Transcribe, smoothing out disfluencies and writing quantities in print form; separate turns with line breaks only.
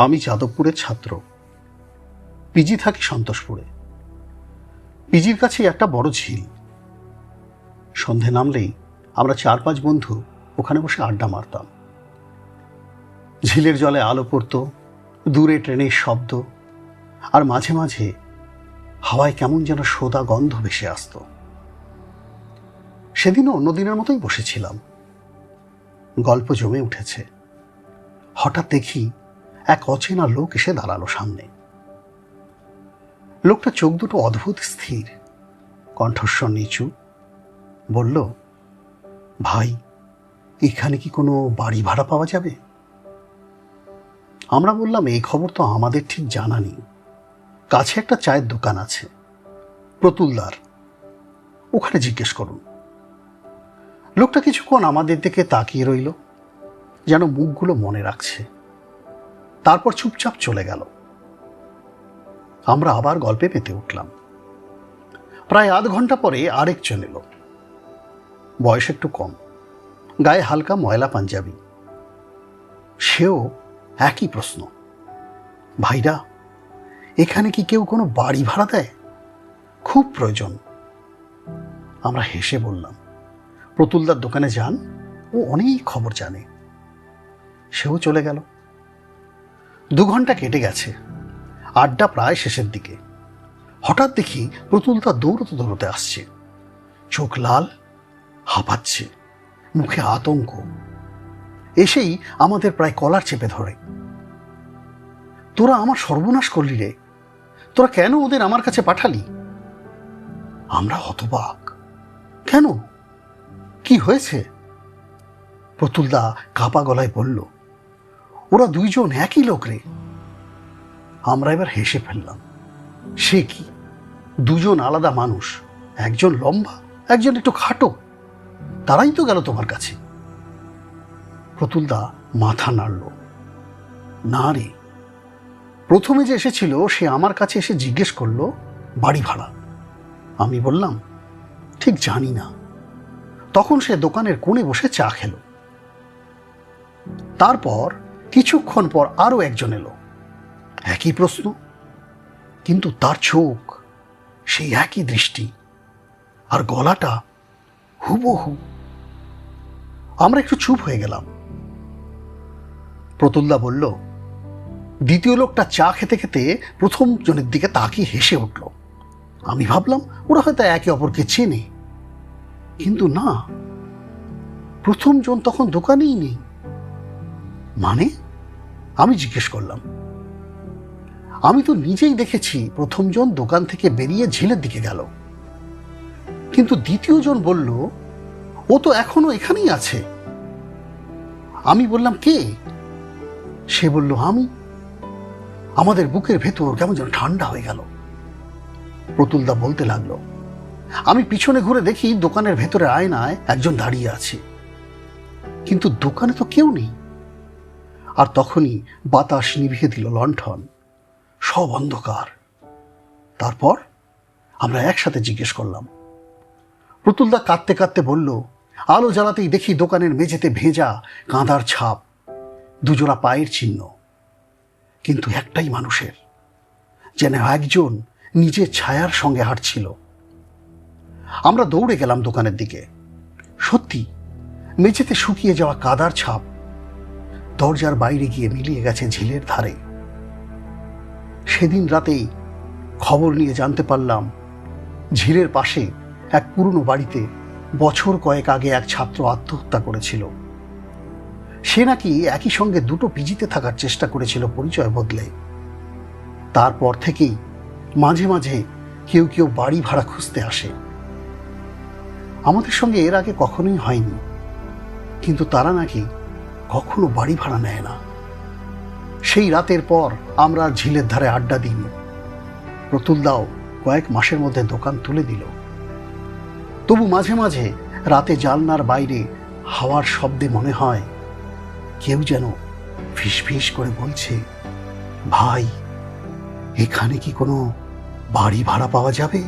আমি যাদবপুরের ছাত্র, পিজি থাকি সন্তোষপুরে। পিজির কাছে একটা বড় ঝিল। সন্ধে নামলেই আমরা 4-5 বন্ধু ওখানে বসে আড্ডা মারতাম। ঝিলের জলে আলো পড়ত, দূরে ট্রেনের শব্দ, আর মাঝে মাঝে হাওয়ায় কেমন যেন সোদা গন্ধ ভেসে আসত। সেদিনও অন্যদিনের মতোই বসেছিলাম। গল্প জমে উঠেছে। হঠাৎ দেখি এক অচেনা লোক এসে দাঁড়ালো সামনে। লোকটা চোখ দুটো অদ্ভুত স্থির, কণ্ঠস্বর নিচু। বলল, ভাই, এখানে কি কোনো বাড়ি ভাড়া পাওয়া যাবে? আমরা বললাম, এই খবর তো আমাদের ঠিক জানা নেই। কাছে একটা চায়ের দোকান আছে, প্রতুলদার, ওখানে জিজ্ঞেস করুন। লোকটা কিছুক্ষণ আমাদের দিকে তাকিয়ে রইল, যেন মুখগুলো মনে রাখছে। তারপর চুপচাপ চলে গেল। আমরা আবার গল্পে পেতে উঠলাম। প্রায় আধ ঘন্টা পরে আরেকজন এলো। বয়স একটু কম, গায়ে হালকা ময়লা পাঞ্জাবি। সেও একই প্রশ্ন, ভাইরা, এখানে কি কেউ কোনো বাড়ি ভাড়া দেয়? খুব প্রয়োজন। আমরা হেসে বললাম, প্রতুলদার দোকানে যান, ও অনেক খবর জানে। সেও চলে গেল। 2 ঘন্টা কেটে গেছে। আড্ডা প্রায় শেষের দিকে। হঠাৎ দেখি প্রতুলদা দৌড়তে দৌড়তে আসছে। চোখ লাল, হাঁপাচ্ছে, মুখে আতঙ্ক। এসেই আমাদের প্রায় কলার চেপে ধরে। তোরা আমার সর্বনাশ করলি রে, তোরা কেন ওদের আমার কাছে পাঠালি? আমরা হতবাক। কেন, কি হয়েছে? প্রতুলদা কাপা গলায় বলল, ওরা 2 জন একই লোক রে। আমরা এবার হেসে ফেললাম। সে কি, 2 জন আলাদা মানুষ, একজন লম্বা, একজন একটু খাটো, তারাই তো গেল তোমার কাছে। প্রতুলদা মাথা নাড়ল। না রে, প্রথমে যে এসেছিল সে আমার কাছে এসে জিজ্ঞেস করলো বাড়ি ভাড়া। আমি বললাম, ঠিক জানি না। তখন সে দোকানের কোণে বসে চা খেল। তারপর কিছুক্ষণ পর আরো একজন এলো। একই প্রশ্ন, কিন্তু তার চোখ সেই একই দৃষ্টি, আর গলাটা হুবহু। আমরা একটু চুপ হয়ে গেলাম। প্রতুলদা বলল, দ্বিতীয় লোকটা চা খেতে খেতে প্রথম জনের দিকে তাকিয়ে হেসে উঠল। আমি ভাবলাম ওরা হয়তো একে অপরকে চেনে, কিন্তু না, প্রথম জন তখন দোকানেই নেই। মানে? আমি জিজ্ঞেস করলাম। আমি তো নিজেই দেখেছি প্রথম জন দোকান থেকে বেরিয়ে ঝিলের দিকে গেল, কিন্তু দ্বিতীয় জন বলল ও তো এখনো এখানেই আছে। আমি বললাম, কে? সে বলল, আমি। আমাদের বুকের ভেতর কেমন যেন ঠান্ডা হয়ে গেল। প্রতুলদা বলতে লাগলো, আমি পিছনে ঘুরে দেখি দোকানের ভেতরে আয়নায় একজন দাঁড়িয়ে আছে, কিন্তু দোকানে তো কেউ নেই। আর তখনই বাতাস নিভিয়ে দিল লণ্ঠন, সব অন্ধকার। তারপর আমরা একসাথে জিজ্ঞেস করলাম। প্রতুলদা কাঁদতে কাঁদতে বলল, আলো জ্বালাতেই দেখি দোকানের মেঝেতে ভেজা কাঁদার ছাপ, 2 জোড়া পায়ের চিহ্ন, কিন্তু একটাই মানুষের, যেন একজন নিজের ছায়ার সঙ্গে হাঁটছিল। আমরা দৌড়ে গেলাম দোকানের দিকে। সত্যি, মেঝেতে শুকিয়ে যাওয়া কাদার ছাপ দরজার বাইরে গিয়ে মিলিয়ে গেছে ঝিলের ধারে। সেদিন রাতেই খবর নিয়ে জানতে পারলাম, ঝিলের পাশে এক পুরনো বাড়িতে বছর কয়েক আগে এক ছাত্র আত্মহত্যা করেছিল। সে নাকি একই সঙ্গে 2টো পিজিতে থাকার চেষ্টা করেছিল পরিচয় বদলে। তারপর থেকেই মাঝে মাঝে কেউ কেউ বাড়ি ভাড়া খুঁজতে আসে। আমাদের সঙ্গে এর আগে কখনোই হয়নি, কিন্তু তারা নাকি কখনো বাড়ি ভাড়া নেয় না। সেই রাতের পর আমরা ঝিলের ধারে আড্ডা দিই। প্রতুলদাও কয়েক মাসের মধ্যে দোকান তুলে দিল। তবু মাঝে মাঝে রাতে জানলার বাইরে হাওয়ার শব্দে মনে হয় কেউ যেন ফিস ফিস করে বলছে, ভাই, এখানে কি কোনো বাড়ি ভাড়া পাওয়া যাবে?